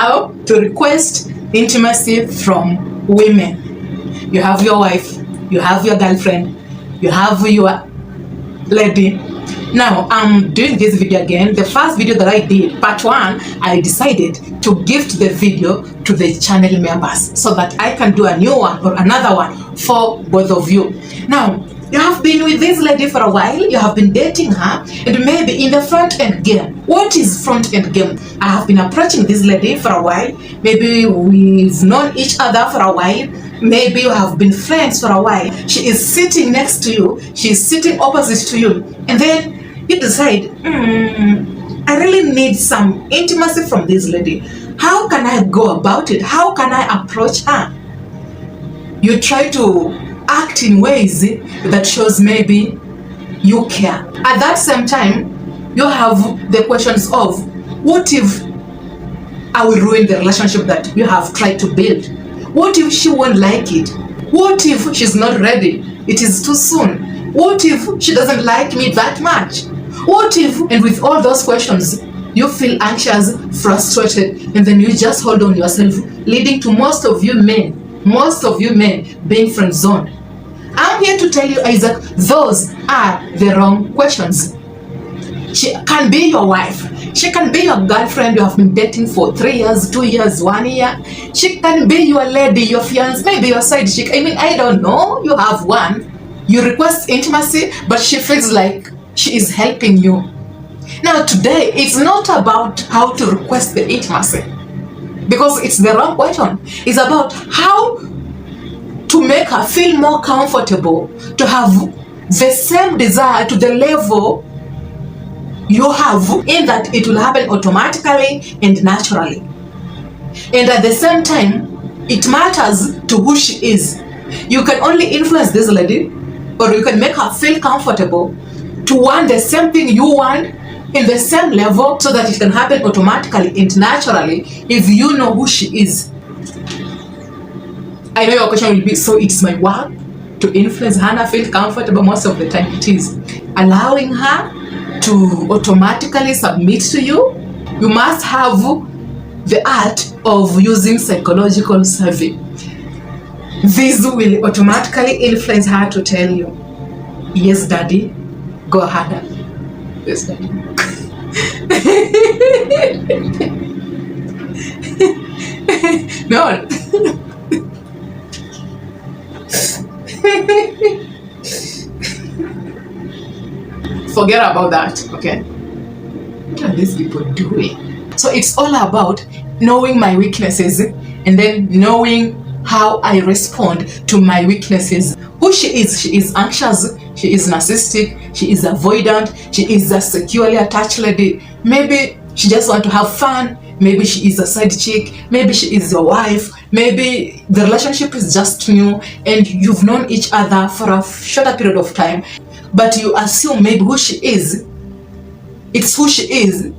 how to request intimacy from women. You have your wife, you have your girlfriend, you have your lady. Now I'm doing this video again. The first video that I did, part 1, I decided to gift the video to the channel members so that I can do a new one or another one for both of you. Now, you have been with this lady for a while, you have been dating her, and maybe in the front end game. What is front end game? I have been approaching this lady for a while, maybe we've known each other for a while, maybe you have been friends for a while. She is sitting next to you, she is sitting opposite to you, and then you decide, I really need some intimacy from this lady. How can I go about it? How can I approach her? You try to act in ways that shows maybe you care. At that same time, you have the questions of, what if I will ruin the relationship that you have tried to build? What if she won't like it? What if she's not ready? It is too soon. What if she doesn't like me that much? What if, and with all those questions, you feel anxious, frustrated, and then you just hold on yourself, leading to most of you men being friend zoned. I'm here to tell you, Isaac, those are the wrong questions. She can be your wife. She can be your girlfriend you have been dating for 3 years, 2 years, 1 year. She can be your lady, your fiancé, maybe your side chick. I mean, I don't know. You have one. You request intimacy, but she feels like she is helping you. Now today, it's not about how to request the intimacy, because it's the wrong question. It's about how to make her feel more comfortable, to have the same desire to the level you have, in that it will happen automatically and naturally. And at the same time, it matters to who she is. You can only influence this lady, or you can make her feel comfortable to want the same thing you want in the same level, so that it can happen automatically and naturally if you know who she is. I know your question will be, so it's my work to influence Hannah feel comfortable? Most of the time it is. Allowing her to automatically submit to you, you must have the art of using psychological survey. This will automatically influence her to tell you, yes daddy, go harder. Yes daddy. No. Forget about that, okay? What are these people doing? So it's all about knowing my weaknesses and then knowing how I respond to my weaknesses. Who she is anxious, she is narcissistic, she is avoidant, she is a securely attached lady. Maybe she just wants to have fun, maybe she is a side chick, maybe she is your wife, maybe the relationship is just new and you've known each other for a shorter period of time, but you assume maybe who she is, it's who she is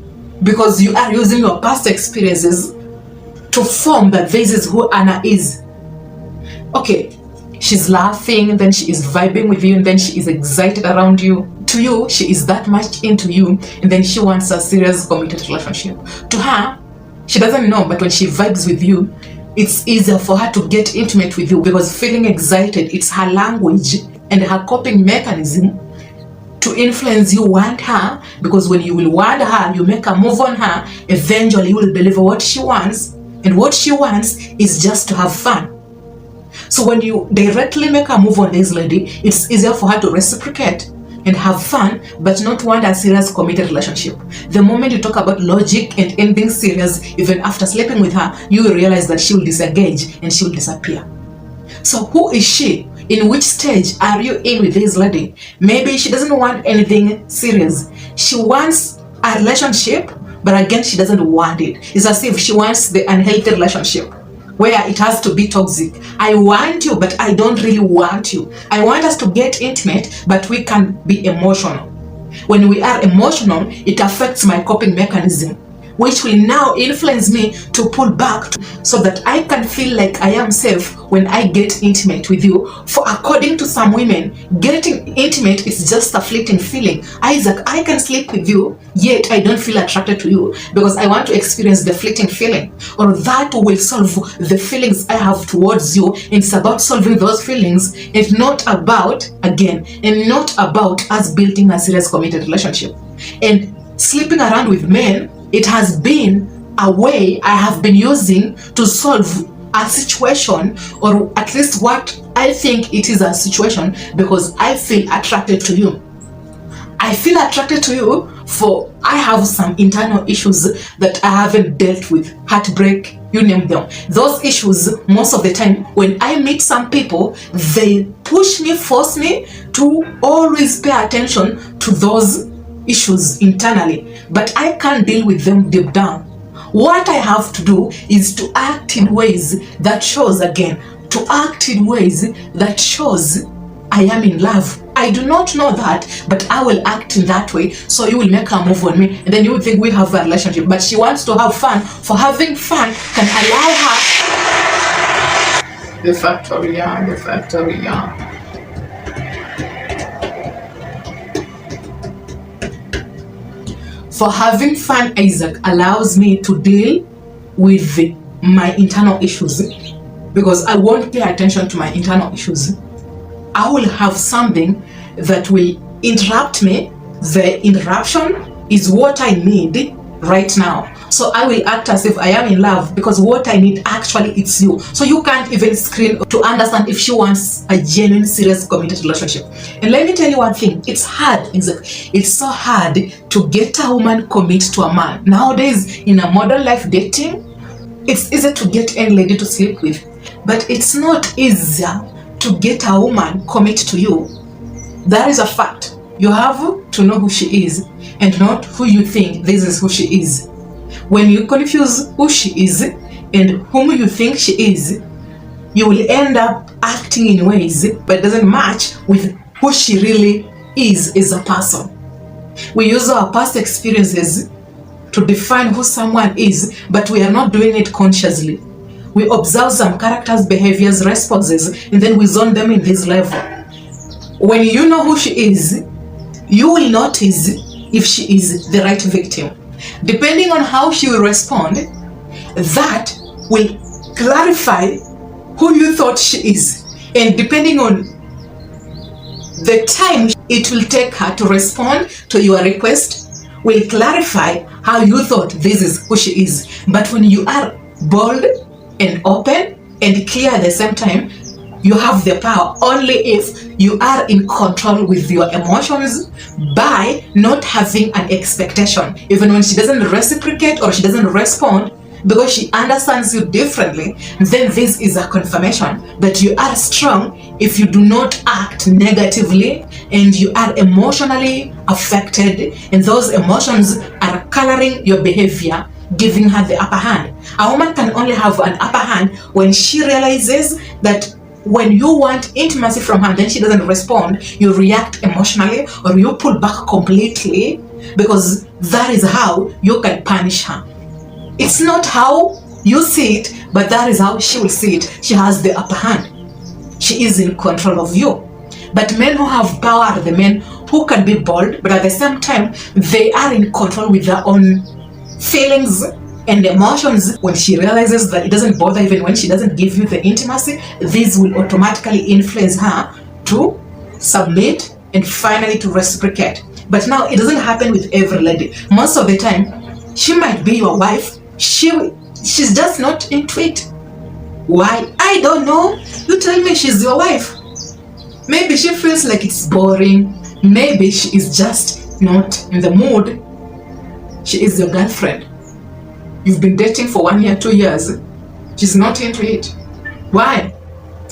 because you are using your past experiences to form that this is who Anna is. Okay, she's laughing, then she is vibing with you, and then she is excited around you. To you, she is that much into you, and then she wants a serious committed relationship. To her, she doesn't know, but when she vibes with you, it's easier for her to get intimate with you because feeling excited, it's her language and her coping mechanism to influence you want her, because when you will want her, you make a move on her, eventually you will deliver what she wants, and what she wants is just to have fun. So when you directly make a move on this lady, it's easier for her to reciprocate and have fun, but not want a serious committed relationship. The moment you talk about logic and ending serious, even after sleeping with her, you will realize that she will disengage and she will disappear. So who is she? In which stage are you in with this lady? Maybe she doesn't want anything serious. She wants a relationship, but again, she doesn't want it. It's as if she wants the unhealthy relationship where it has to be toxic. I want you, but I don't really want you. I want us to get intimate, but we can be emotional. When we are emotional, it affects my coping mechanism. which will now influence me to pull back so that I can feel like I am safe when I get intimate with you. For according to some women, getting intimate is just a fleeting feeling. Isaac, I can sleep with you, yet I don't feel attracted to you because I want to experience the fleeting feeling. Or that will solve the feelings I have towards you. It's about solving those feelings and not about, again, and not about us building a serious committed relationship. And sleeping around with men, it has been a way I have been using to solve a situation, or at least what I think it is a situation, because I feel attracted to you. I feel attracted to you for I have some internal issues that I haven't dealt with, heartbreak, you name them. Those issues, most of the time, when I meet some people, they push me, force me to always pay attention to those issues internally, but I can't deal with them deep down. What I have to do is to act in ways that shows, again, to act in ways that shows I am in love. I do not know that, but I will act in that way, so you will make her move on me, and then you will think we have a relationship. But she wants to have fun. For having fun can allow her the factory. For having fun, Isaac, allows me to deal with my internal issues, because I won't pay attention to my internal issues. I will have something that will interrupt me. The interruption is what I need right now. So I will act as if I am in love, because what I need actually it's you. So you can't even screen to understand if she wants a genuine, serious, committed relationship. And let me tell you one thing, it's hard, it's so hard to get a woman commit to a man. Nowadays, in a modern life dating, it's easy to get any lady to sleep with, but it's not easier to get a woman commit to you. That is a fact. You have to know who she is and not who you think this is who she is. When you confuse who she is and whom you think she is, you will end up acting in ways that doesn't match with who she really is as a person. We use our past experiences to define who someone is, but we are not doing it consciously. We observe some characters, behaviors, responses, and then we zone them in this level. When you know who she is, you will notice if she is the right victim. Depending on how she will respond, that will clarify who you thought she is. And depending on the time it will take her to respond to your request, will clarify how you thought this is who she is. But when you are bold and open and clear at the same time, you have the power only if you are in control with your emotions by not having an expectation. Even when she doesn't reciprocate or she doesn't respond because she understands you differently, then this is a confirmation that you are strong if you do not act negatively and you are emotionally affected, and those emotions are coloring your behavior, giving her the upper hand. A woman can only have an upper hand when she realizes that when you want intimacy from her, then she doesn't respond, you react emotionally or you pull back completely, because that is how you can punish her. It's not how you see it, but that is how she will see it. She has the upper hand. She is in control of you. But men who have power are the men who can be bold, but at the same time, they are in control with their own feelings and emotions. When she realizes that it doesn't bother even when she doesn't give you the intimacy, this will automatically influence her to submit and finally to reciprocate. But now it doesn't happen with every lady. Most of the time, she might be your wife, she's just not into it. Why? I don't know. You tell me she's your wife. Maybe she feels like it's boring. Maybe she is just not in the mood. She is your girlfriend. You've been dating for 1 year, 2 years. She's not into it. Why?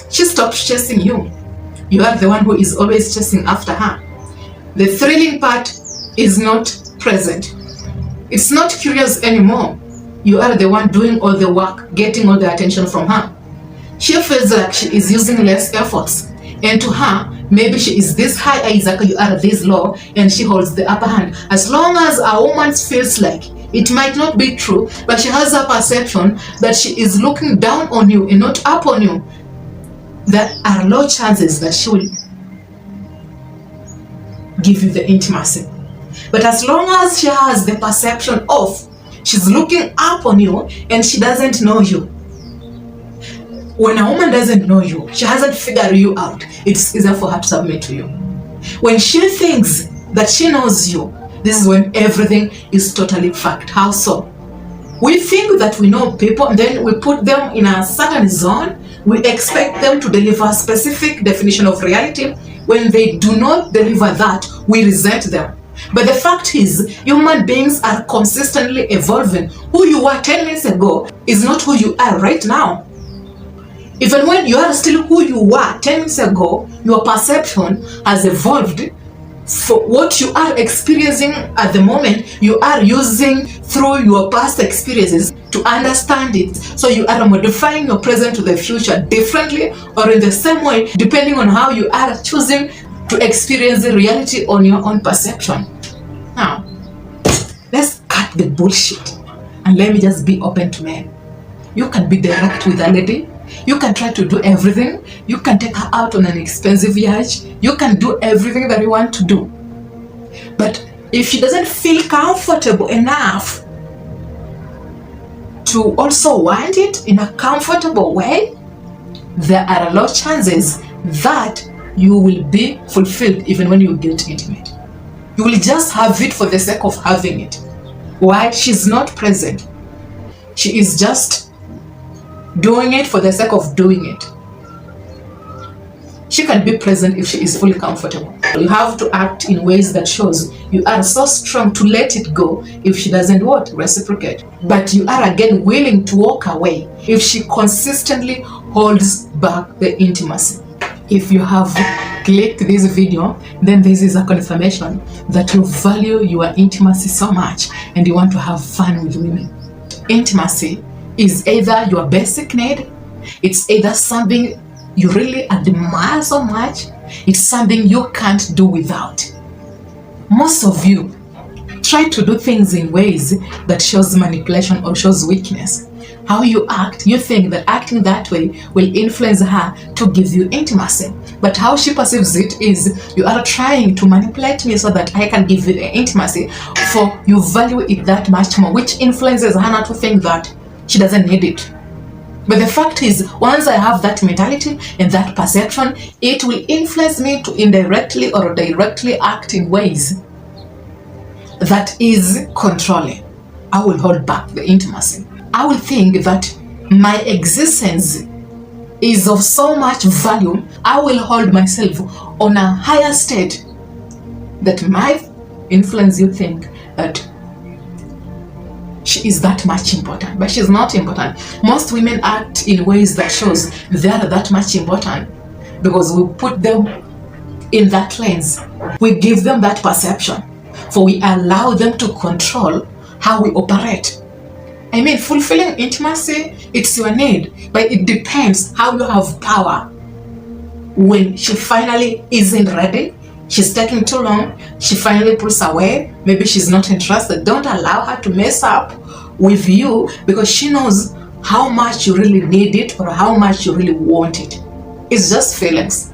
She stopped chasing you. You are the one who is always chasing after her. The thrilling part is not present. It's not curious anymore. You are the one doing all the work, getting all the attention from her. She feels like she is using less efforts. And to her, maybe she is this high, Isaac, you are this low, and she holds the upper hand. As long as a woman feels like It might not be true, but she has a perception that she is looking down on you and not up on you. There are low chances that she will give you the intimacy. But as long as she has the perception of she's looking up on you and she doesn't know you. When a woman doesn't know you, she hasn't figured you out, it's easier for her to submit to you. When she thinks that she knows you, this is when everything is totally fucked. How so? We think that we know people and then we put them in a certain zone. We expect them to deliver a specific definition of reality. When they do not deliver that, we resent them. But the fact is, human beings are consistently evolving. Who you were 10 minutes ago is not who you are right now. Even when you are still who you were 10 minutes ago, your perception has evolved. For what you are experiencing at the moment, you are using through your past experiences to understand it. So you are modifying your present to the future differently or in the same way, depending on how you are choosing to experience the reality on your own perception. Now, let's cut the bullshit and let me just be open to men. You can be direct with a lady. You can try to do everything. You can take her out on an expensive yacht. You can do everything that you want to do. But if she doesn't feel comfortable enough to also want it in a comfortable way, there are a lot of chances that you will be fulfilled even when you get intimate. You will just have it for the sake of having it. Why? She's not present. She is just doing it for the sake of doing it. She can be present if she is fully comfortable. You have to act in ways that shows you are so strong to let it go if she doesn't what? Reciprocate. But you are again willing to walk away if she consistently holds back the intimacy. If you have clicked this video, then this is a confirmation that you value your intimacy so much and you want to have fun with women. Intimacy is either your basic need, it's either something you really admire so much, it's something you can't do without. Most of you try to do things in ways that shows manipulation or shows weakness. How you act, you think that acting that way will influence her to give you intimacy. But how she perceives it is, you are trying to manipulate me so that I can give you the intimacy, for you value it that much more, which influences her not to think that she doesn't need it. But the fact is, once I have that mentality and that perception, it will influence me to indirectly or directly act in ways that is controlling. I will hold back the intimacy. I will think that my existence is of so much value, I will hold myself on a higher state that might influence you think that she is that much important, but she's not important. Most women act in ways that shows they are that much important because we put them in that lens. We give them that perception, for we allow them to control how we operate. I mean, fulfilling intimacy, it's your need, but it depends how you have power. When she finally isn't ready, she's taking too long, she finally pulls away, maybe she's not interested, don't allow her to mess up with you because she knows how much you really need it or how much you really want it. It's just feelings.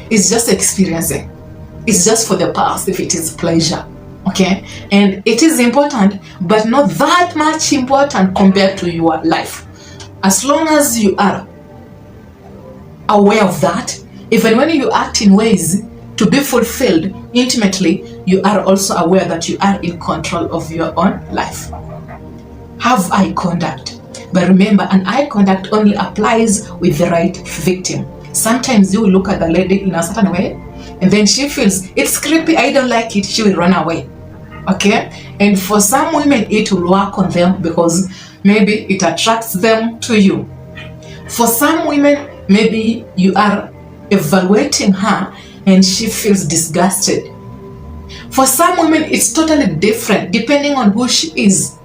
It's just experiencing. It's just for the past if it is pleasure. Okay? And it is important, but not that much important compared to your life. As long as you are aware of that, even when you act in ways to be fulfilled intimately, you are also aware that you are in control of your own life. Have eye contact. But remember, an eye contact only applies with the right victim. Sometimes you will look at the lady in a certain way, and then she feels, it's creepy, I don't like it, she will run away. Okay? And for some women, it will work on them because maybe it attracts them to you. For some women, maybe you are evaluating her and she feels disgusted. For some women, it's totally different depending on who she is.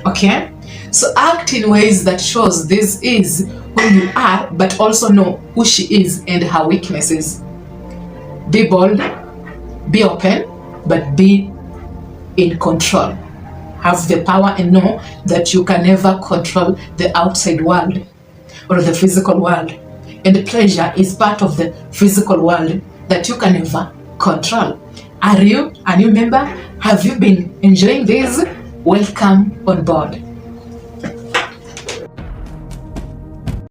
Okay? So act in ways that shows this is who you are, but also know who she is and her weaknesses. Be bold, be open, but be in control. have the power and know that you can never control the outside world or the physical world. And pleasure is part of the physical world that you can never control. Are you a new member? Have you been enjoying this? Welcome on board.